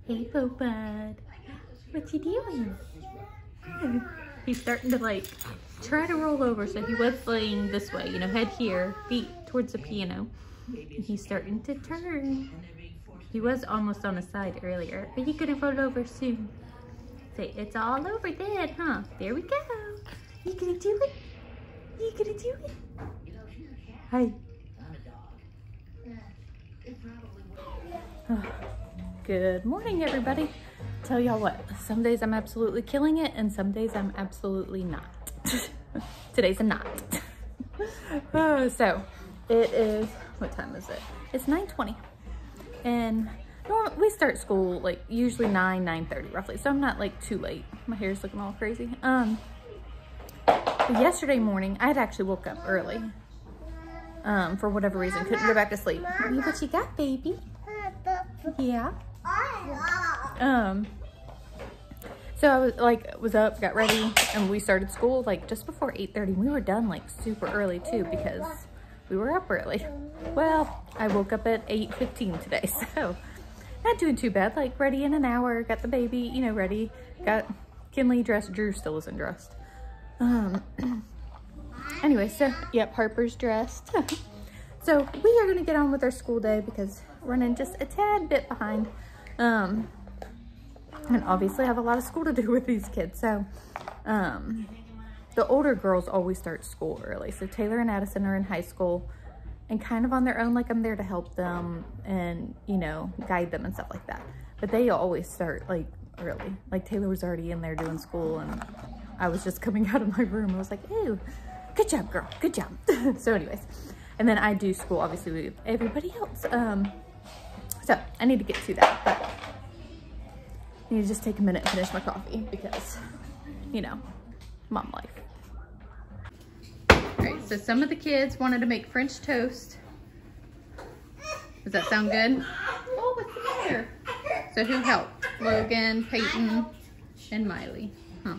Hey, Bud. What you doing? He's starting to like try to roll over. So he was laying this way, you know, head here, feet towards the piano. And he's starting to turn. He was almost on the side earlier. Are you gonna roll over soon? Say, it's all over then, huh? There we go. You gonna do it? You gonna do it? Hi. Oh, good morning, everybody. Tell y'all what, some days I'm absolutely killing it and some days I'm absolutely not. Today's a not. Oh, so it is, what time is it? It's 9:20 and we start school like usually 9:30 roughly, so I'm not like too late. My hair's looking all crazy. But yesterday morning I had actually woke up early for whatever reason, couldn't go back to sleep. What you got, baby? Yeah. So I was up, got ready, and we started school like just before 8:30. We were done like super early too because we were up early. Well, I woke up at 8:15 today, so not doing too bad. Like ready in an hour, got the baby, you know, ready, got Kinley dressed. Drew still isn't dressed. Anyway, so yep, Harper's dressed. So we are gonna get on with our school day because we're running just a tad bit behind. And obviously I have a lot of school to do with these kids. So the older girls always start school early. So Taylor and Addison are in high school and kind of on their own. Like I'm there to help them and, you know, guide them and stuff like that. But they always start like early. Like Taylor was already in there doing school and I was just coming out of my room. I was like, ooh, good job, girl, good job. So anyways, and then I do school obviously with everybody else. So I need to get to that, but I need to just take a minute and finish my coffee because, you know, mom life. All right, so some of the kids wanted to make French toast. Does that sound good? Oh, what's the matter? So who helped? Logan, Payton, and Miley. Huh.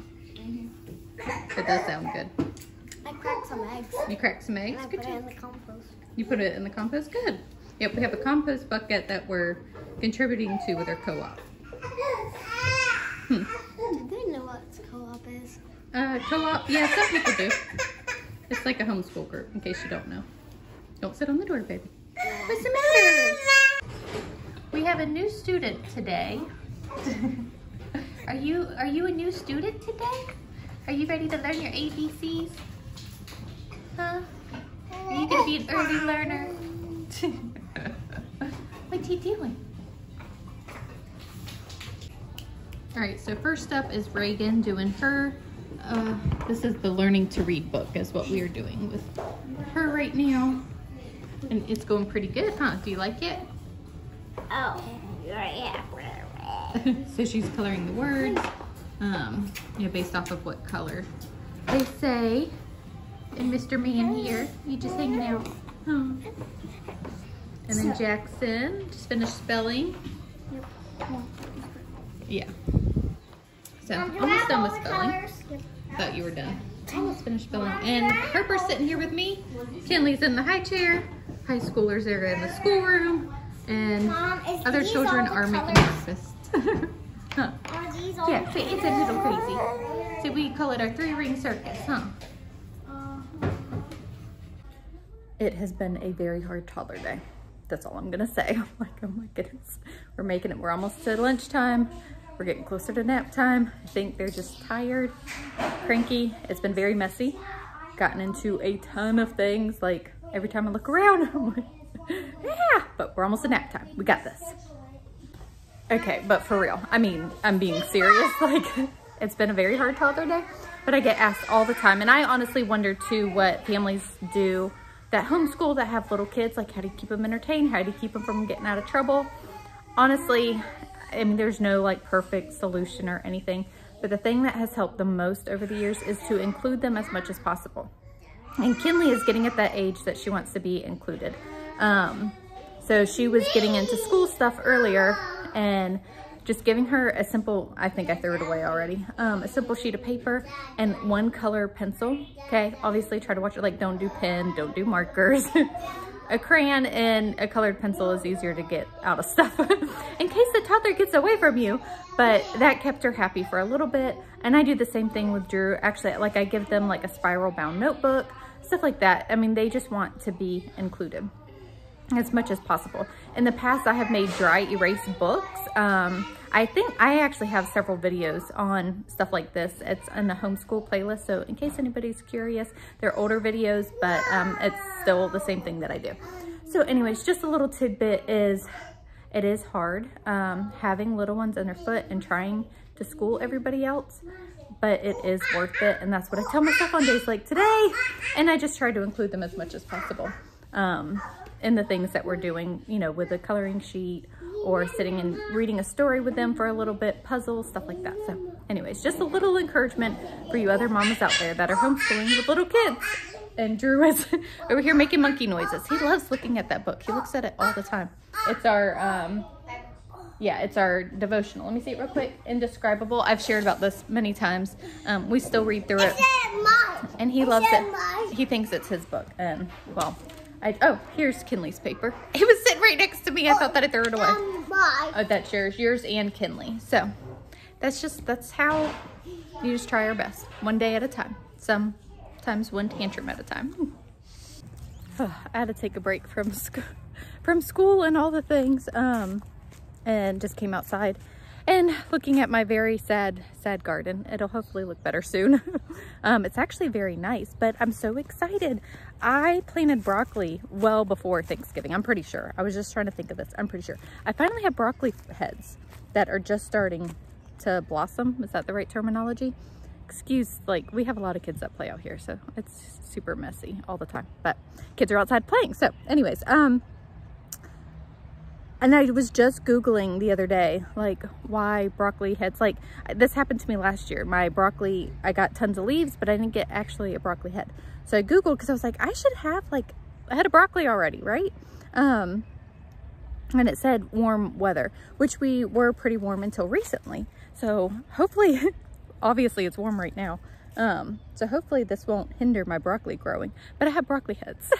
It does sound good. I cracked some eggs. You cracked some eggs? And I good put job. it in the compost. You put it in the compost? Good. Yep, we have a compost bucket that we're contributing to with our co-op. Do they know what co-op is? Co-op, yeah, some people do. It's like a homeschool group, in case you don't know. Don't sit on the door, baby. What's the matter? We have a new student today. Are you a new student today? Are you ready to learn your ABCs? Huh? Are you gonna be an early learner? What you doing? All right, so first up is Reagan doing her, this is the learning to read book is what we are doing with her right now. And it's going pretty good, huh? Do you like it? Oh, yeah. So she's coloring the words, you know, based off of what color they say. And Mr. Man here, you just hanging out. Oh. And then Jackson just finished spelling. Yeah. So almost done with spelling. Thought you were done. Almost finished spelling. And Harper's sitting here with me. Kinley's in the high chair. High schoolers are in the schoolroom. And other children are making breakfast. Huh. Yeah, see, it's a little crazy. So we call it our 3-ring circus, huh? It has been a very hard toddler day. That's all I'm gonna say. I'm like, oh my goodness. We're making it, we're almost to lunchtime. We're getting closer to nap time. I think they're just tired, cranky. It's been very messy. Gotten into a ton of things. Like every time I look around, I'm like, yeah, but we're almost to nap time. We got this. Okay, but for real, I mean, I'm being serious. Like, it's been a very hard toddler day, but I get asked all the time. And I honestly wonder too what families do that homeschool that have little kids, like how do you keep them entertained? How do you keep them from getting out of trouble? Honestly, I mean, there's no like perfect solution or anything, but the thing that has helped the most over the years is to include them as much as possible. And Kinley is getting at that age that she wants to be included. So she was getting into school stuff earlier and just giving her a simple, I think I threw it away already, a simple sheet of paper and one color pencil, okay? Obviously try to watch it, like don't do pen, don't do markers. A crayon and a colored pencil is easier to get out of stuff. In case the toddler gets away from you. But that kept her happy for a little bit. And I do the same thing with Drew. Actually, like I give them like a spiral bound notebook, stuff like that. I mean, they just want to be included as much as possible. In the past, I have made dry erase books. I think I actually have several videos on stuff like this. It's in the homeschool playlist. So in case anybody's curious, they're older videos, but it's still the same thing that I do. So anyways, just a little tidbit is, it is hard having little ones underfoot and trying to school everybody else, but it is worth it. And that's what I tell myself on days like today. And I just try to include them as much as possible in the things that we're doing, you know, with a coloring sheet or sitting and reading a story with them for a little bit, puzzles, stuff like that. So anyways, just a little encouragement for you other mamas out there that are homeschooling with little kids. And Drew is over here making monkey noises. He loves looking at that book. He looks at it all the time. It's our, yeah, it's our devotional. Let me see it real quick. Indescribable. I've shared about this many times. We still read through it. And he loves it. He thinks it's his book. And well, oh, here's Kinley's paper. It was sitting right next to me. I thought that I threw it away. Oh, that's yours and Kinley. So that's how you just try our best. One day at a time. Sometimes one tantrum at a time. Oh, I had to take a break from school and all the things. And just came outside and looking at my very sad garden. It'll hopefully look better soon. It's actually very nice, but I'm so excited. I planted broccoli well before Thanksgiving. I'm pretty sure. I was just trying to think of this. I'm pretty sure. I finally have broccoli heads that are just starting to blossom. Is that the right terminology? Excuse, like, we have a lot of kids that play out here, so it's super messy all the time, but kids are outside playing. So anyways, and I was just Googling the other day, like, why broccoli heads, like, this happened to me last year. My broccoli, I got tons of leaves, but I didn't get actually a broccoli head. So I Googled, because I was like, I should have, like, a head of broccoli already, right? And it said warm weather, which we were pretty warm until recently. So hopefully, obviously it's warm right now. So hopefully this won't hinder my broccoli growing, but I have broccoli heads.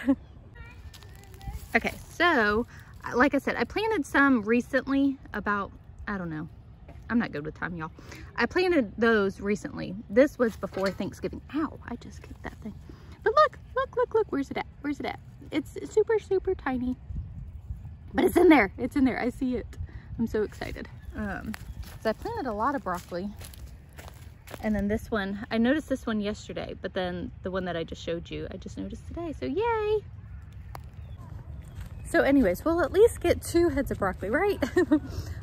Okay, so like I said, I planted some recently about, I don't know. I'm not good with time, y'all. I planted those recently. This was before Thanksgiving. Ow, I just kicked that thing. But look. Where's it at? Where's it at? It's super, super tiny. But it's in there. It's in there. I see it. I'm so excited. So I planted a lot of broccoli. And then this one, I noticed this one yesterday, but then the one that I just showed you, I just noticed today. So yay. So anyways, we'll at least get 2 heads of broccoli, right?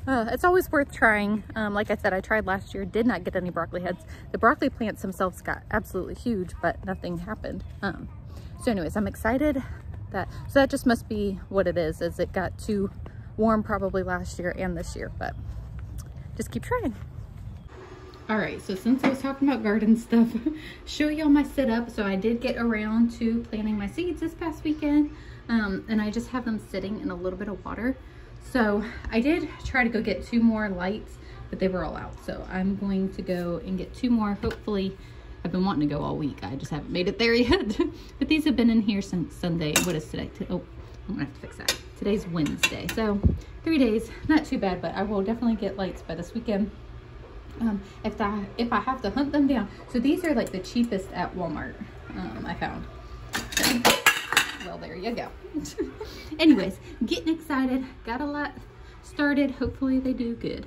It's always worth trying. Like I said, I tried last year, did not get any broccoli heads. The broccoli plants themselves got absolutely huge, but nothing happened. So anyways, I'm excited so that just must be what it is it got too warm probably last year and this year, but just keep trying. All right, so since I was talking about garden stuff, show y'all my setup. So I did get around to planting my seeds this past weekend. And I just have them sitting in a little bit of water. So I did try to go get 2 more lights, but they were all out. So I'm going to go and get 2 more. Hopefully, I've been wanting to go all week. I just haven't made it there yet. But these have been in here since Sunday. What is today? Oh, I'm gonna have to fix that. Today's Wednesday. So 3 days, not too bad, but I will definitely get lights by this weekend. If I have to hunt them down. So these are like the cheapest at Walmart, I found. So, well, there you go. Anyways, getting excited. Got a lot started. Hopefully they do good.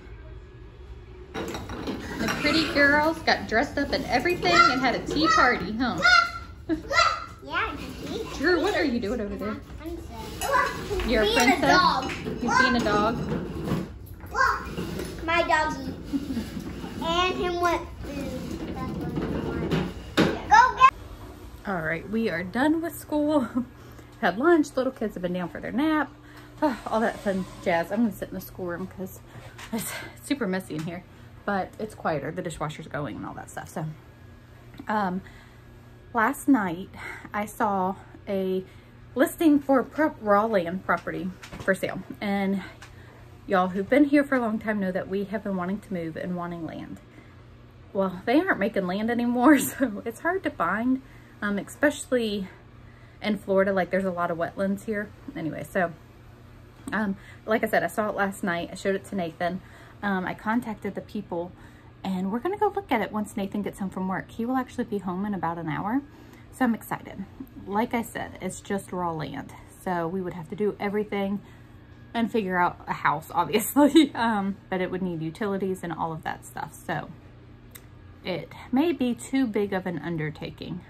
The pretty girls got dressed up and everything and had a tea party, huh? Yeah, Drew, what are you doing over there? You're a being princess? a dog. He's being a dog? My doggy. And him went go get. All right, we are done with school. Had lunch, little kids have been down for their nap. Oh, all that fun jazz. I'm gonna sit in the schoolroom because it's super messy in here, but it's quieter. The dishwasher's going and all that stuff. So last night I saw a listing for raw land property for sale, and y'all who've been here for a long time know that we have been wanting to move and wanting land. Well, they aren't making land anymore, so it's hard to find, especially in Florida. Like, there's a lot of wetlands here. Anyway, so Like I said, I saw it last night. I showed it to Nathan. I contacted the people, and we're gonna go look at it once Nathan gets home from work. He will actually be home in about an hour, so I'm excited. Like I said, it's just raw land, so we would have to do everything and figure out a house, obviously, but it would need utilities and all of that stuff, so it may be too big of an undertaking,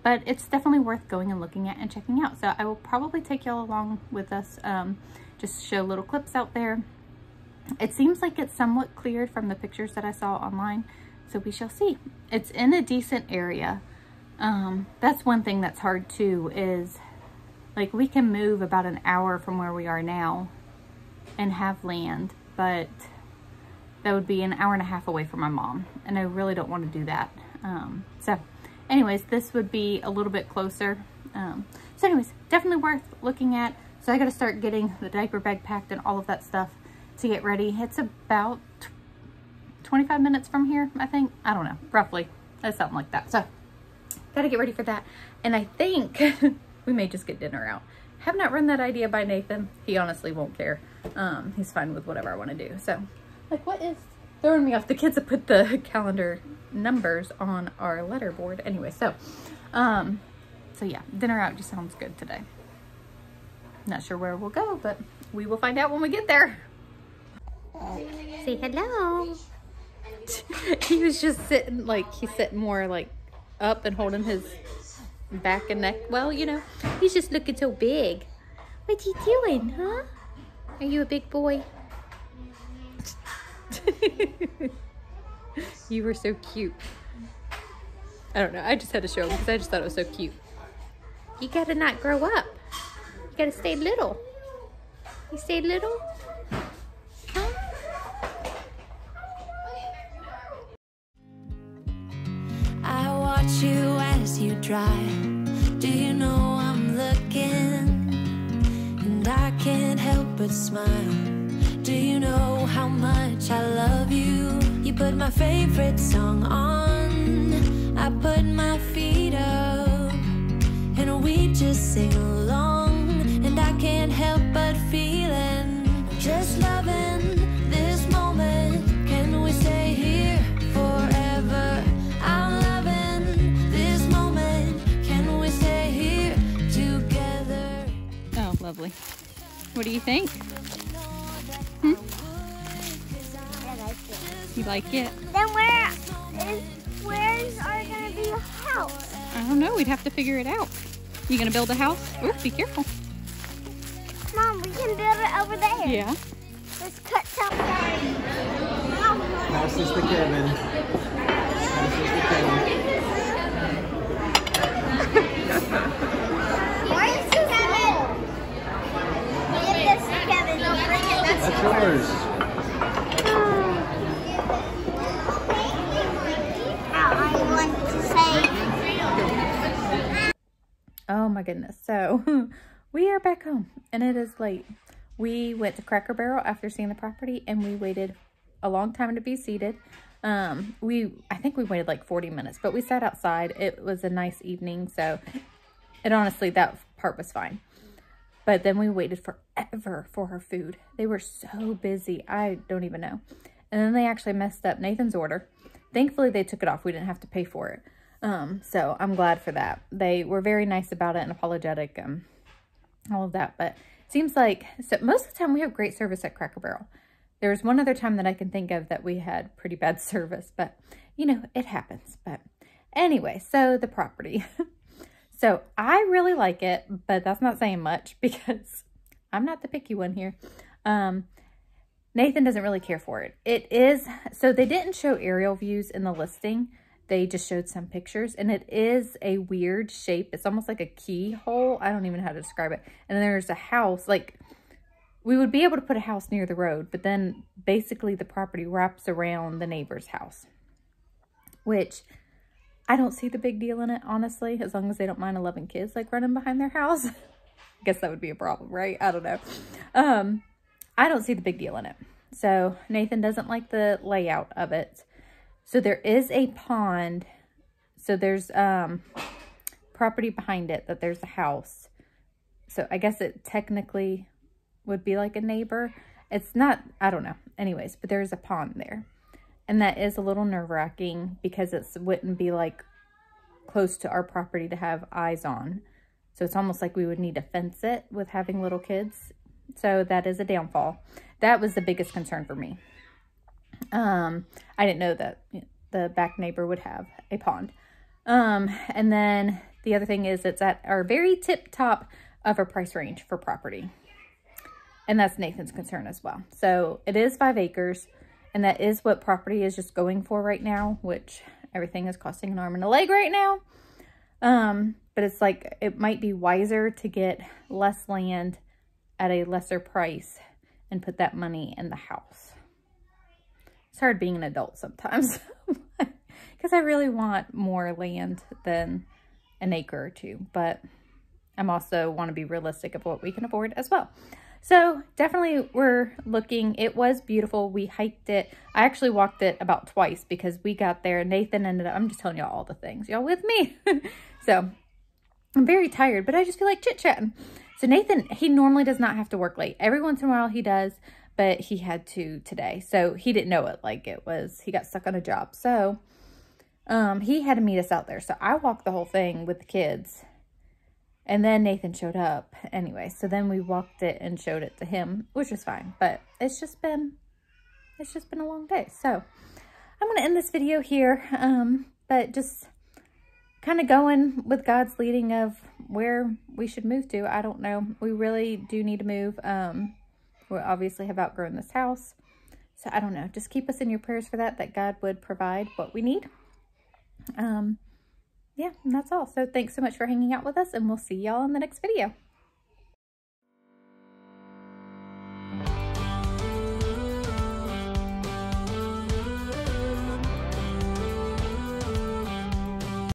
but it's definitely worth going and looking at and checking out. So I will probably take y'all along with us, just show little clips out there. It seems like it's somewhat cleared from the pictures that I saw online, so we shall see. It's in a decent area. That's one thing that's hard too, is like we can move about an hour from where we are now and have land, but that would be an hour and a half away from my mom, and I really don't want to do that. So anyways, this would be a little bit closer. So anyways, definitely worth looking at. So I got to start getting the diaper bag packed and all of that stuff to get ready. It's about 25 minutes from here, I think. I don't know, roughly. It's something like that. So got to get ready for that. And I think we may just get dinner out. Have not run that idea by Nathan. He honestly won't care. He's fine with whatever I want to do. So like, what is throwing me off? The kids have put the calendar numbers on our letter board anyway. So yeah, dinner out just sounds good today. Not sure where we'll go, but we will find out when we get there. Say hello. He was just sitting, like, he's sitting more like up and holding his back and neck. Well, you know, he's just looking so big. What you doing, huh? Are you a big boy? You were so cute. I don't know. I just had to show him because I just thought it was so cute. You gotta not grow up. You gotta stay little. You stay little? Huh? I watch you as you drive. Do you know I'm looking? And I can't help but smile. Do you know how much I love you? You put my favorite song on. I put my feet up, and we just sing along. And I can't help but feeling, just loving this moment. Can we stay here forever? I'm loving this moment. Can we stay here together? Oh, lovely. What do you think? I like it. You like it? Then where's our gonna be a house? I don't know. We'd have to figure it out. You gonna build a house? Oh, be careful. Mom, we can build it over there. Yeah. Let's cut something. House is the cabin. House is the cabin. Why is this Kevin? Get this, Kevin. Don't bring it. That's yours. I want to say. Oh my goodness. So we are back home and it is late. We went to Cracker Barrel after seeing the property and we waited a long time to be seated. I think we waited like 40 minutes, but we sat outside. It was a nice evening. So it honestly, that part was fine. But then we waited forever for her food. They were so busy. I don't even know. And then they actually messed up Nathan's order. Thankfully, they took it off. We didn't have to pay for it. So I'm glad for that. They were very nice about it and apologetic, all of that. But it seems like, so most of the time we have great service at Cracker Barrel. There was one other time that I can think of that we had pretty bad service, but you know, it happens. But anyway, so the property. So I really like it, but that's not saying much because I'm not the picky one here. Nathan doesn't really care for it. It is, so they didn't show aerial views in the listing. They just showed some pictures and it is a weird shape. It's almost like a keyhole. I don't even know how to describe it. And there's a house, like we would be able to put a house near the road, but then basically the property wraps around the neighbor's house, which I don't see the big deal in it, honestly, as long as they don't mind 11 kids like running behind their house. I guess that would be a problem, right? I don't know. I don't see the big deal in it. So Nathan doesn't like the layout of it. So there is a pond. So there's property behind it that there's a house. So I guess it technically would be like a neighbor. It's not, I don't know. Anyways, but there's a pond there. And that is a little nerve-wracking because it wouldn't be like close to our property to have eyes on. So it's almost like we would need to fence it with having little kids. So that is a downfall. That was the biggest concern for me. I didn't know that the back neighbor would have a pond. And then the other thing is it's at our very tip top of our price range for property. And that's Nathan's concern as well. So it is 5 acres, and that is what property is just going for right now, which everything is costing an arm and a leg right now. But it's like, it might be wiser to get less land at a lesser price and put that money in the house. It's hard being an adult sometimes because I really want more land than an acre or 2, but I'm also want to be realistic of what we can afford as well. So definitely we're looking. It was beautiful. We hiked it. I actually walked it about twice because we got there. Nathan ended up, I'm just telling y'all all the things. Y'all with me? So I'm very tired, but I just feel like chit-chatting. So Nathan, he normally does not have to work late. Every once in a while he does, but he had to today. So he didn't know it like it was. He got stuck on a job. So he had to meet us out there. So I walked the whole thing with the kids. And then Nathan showed up anyway. So then we walked it and showed it to him, which was fine. But it's just been a long day. So I'm going to end this video here. But just kind of going with God's leading of where we should move to. I don't know. We really do need to move. We obviously have outgrown this house. So I don't know. Just keep us in your prayers for that God would provide what we need. Yeah, and that's all. So thanks so much for hanging out with us, and we'll see y'all in the next video.